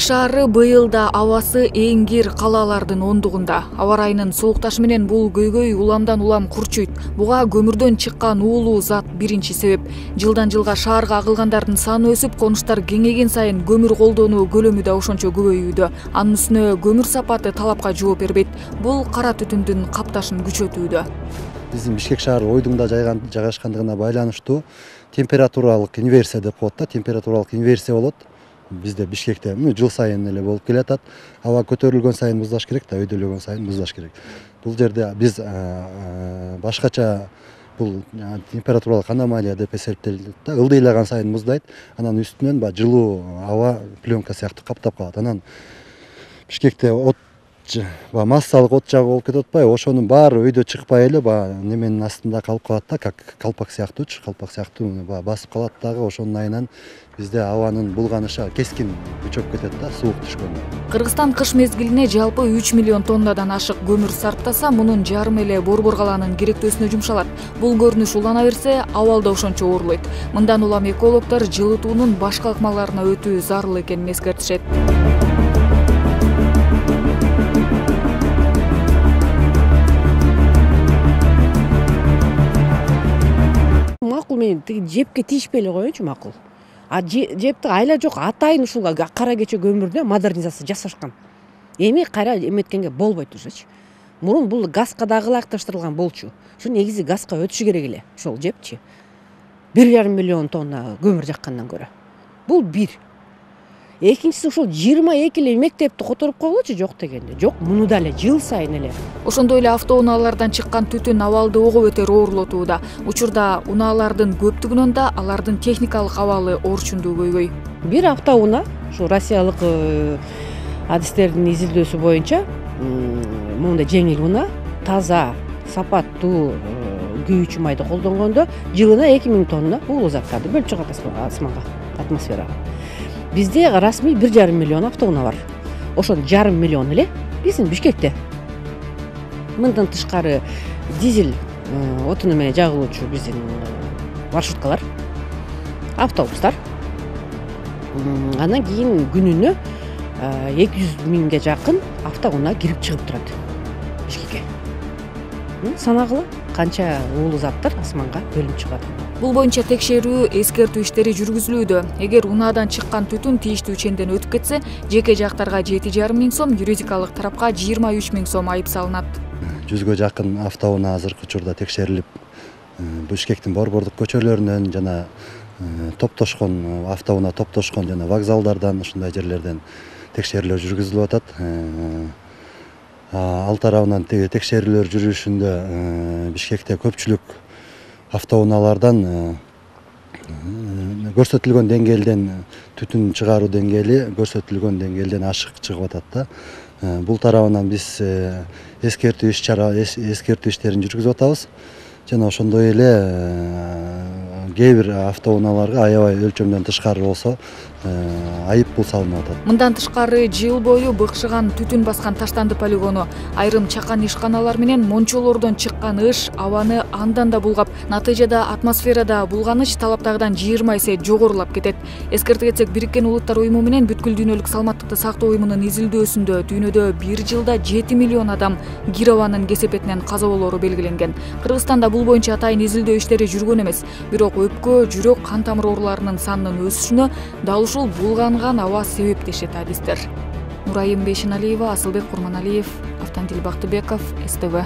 шаары быйыл да абасы эң кир калаалардын ондугунда. Аба ырайынын суукташы менен бул көйгөй уламдан улам курчуйт. Буга көмүрдөн чыккан уулуу зат биринчи себеп. Жылдан жылга шаарга агылгандардын саны өсүп, конуштар кеңейген сайын көмүр колдонуу көлөмү да ошончо көбөйүүдө. Анын үстүнө көмүр сапаты талапка жооп бербейт. Бул кара түтүндүн капташын күчөтүүдө. Биздин Бишкек шаары ойдуңда жайгашкандыгына байланыштуу температуралык инверсия деп коет да, температуралык инверсия болот. Бизде Бишкекте жыл сайын эле болуп келатат. Аба көтөрүлгөн сайын муздаш керек да, өйдөлгөн сайын муздаш керек. Бул жерде биз башкача бул температуралык аномалия деп эсептелет да, ылдыйлаган сайын муздайт. Анан үстүнөн жылуу аба пленка сыяктуу каптап калат. Анан Бишкекте массалык от жагуу болуп кетип атпайбы? Ошонун баары өйдө чыкпай эле неменин астында калып калат да, как калпак сыяктуу басып калат дагы. Ошонун айынан бизде абанын булганышы кескин күчөп кетет да, суук түшкөндө. Кыргызстан кыш мезгилине жалпы 3 миллион тоннадан ашык көмүр сарптаса, мунун жарым эле Борбор калаанын керектөөсүнө жумшалат. Бул көрүнүш улана берсе, абал да ошончо оорлойт. Мындан улам экологдор жылытуунун башка ыкмаларына өтүү зарыл экенин эскертишет. Макул менен жепке тийишпей эле коеюнчу макул. Жепти айла жок, атайын ушул кара кече көмүрдө модернизация жасашкан. Эми кайра эметкенге болбойт ушучу. Мурун бул газга дагы ылайыкташтырылган болчу. Ушу негизи газга өтүшү керек эле. Ошол жепчи 1,5 миллион тонна көмүр жаккандан көрө. Бул бир. Экинчиси ушул 22 эле мектепти которуп койгулачы жок дегенде. Жок, муну да эле жыл сайын эле. Ошондой эле автоунаалардан чыккан түтүн абалды ого бетер оорлотууда. Учурда унаалардын көптүгүнөн да алардын техникалык абалы орчундуу көйгөй. Бир автоунаа ушу Россиялык адистердин изилдөөсү боюнча мондай жеңил унаа, таза, сапаттуу күйүүчү майды колдонгондо жылына 2000 тонна уулуу заттарды бөлүп чыгат асманга, атмосферага. Бизде расмий 1,5 миллион автоунаа бар. Ошон 1,5 миллион эле биздин Бишкекте. Мындан тышкары дизель отуну менен жагылуучу биздин маршруткалар, автобустар. Андан кийин күнүнө 200 миңге жакын автоунаа кирип чыгып турат Бишкекке. Санагыла канча уулуу заттар асманга бөлүнүп чыгат. Бул боюнча текшерүү, эскертүү иштери жүргүзүлүүдө. Эгер унаадан чыккан түтүн тийиштүү ченден өтүп кетсе, жеке жактарга 7,5 миң сом, юридикалык тарапка 23 миң сом айып салынат. 100га жакын автоунаа азыркы учурда текшерилип, Бишкектин борбордук көчөлөрүнөн жана топтошкон автоунаа топтошкон жана вокзалдардан, ушундай жерлерден текшерүүлөр жүргүзүлүп атат. Ал тарабынан текшерүүлөр жүрүшүндө Бишкекте көпчүлүк автоунаалардан көрсөтүлгөн деңгээлден түтүн чыгаруу деңгээли көрсөтүлгөн деңгээлден ашык чыгып атат да. Бул тарабынан биз эскертүү иштерин жүргүзүп атабыз. Жана ошондой эле кээ бир автоунааларга аябай өлчөмдөн тышкары болсо айып пул салынып атат. Мындан тышкары жыл бою быкшыган түтүн баскан Таштанды полигону, айрым чакан ишканалар менен мончолордон чыккан ыш абаны андан да булгап, натыйжада атмосферада булганыч талаптагыдан 20 эсе жогорулап кетет. Эскерте кетсек, Бириккен Улуттар уюму менен Бүткүл дүйнөлүк саламаттыкты сактоо уюмунун изилдөөсүндө дүйнөдө бир жылда 7 миллион адам кир абанын кесепетинен каза болору белгиленген. Кыргызстанда бул боюнча атайын изилдөө иштери жүргөн эмес, бирок өпкө, жүрөк, кан тамыр ооруларынын санынын өсүшүнө дал ушул булганган аба себеп дешет адистер. Нурайым Бейшеналиева, Асылбек Курманалиев, Автандил Бактыбеков, СТВ.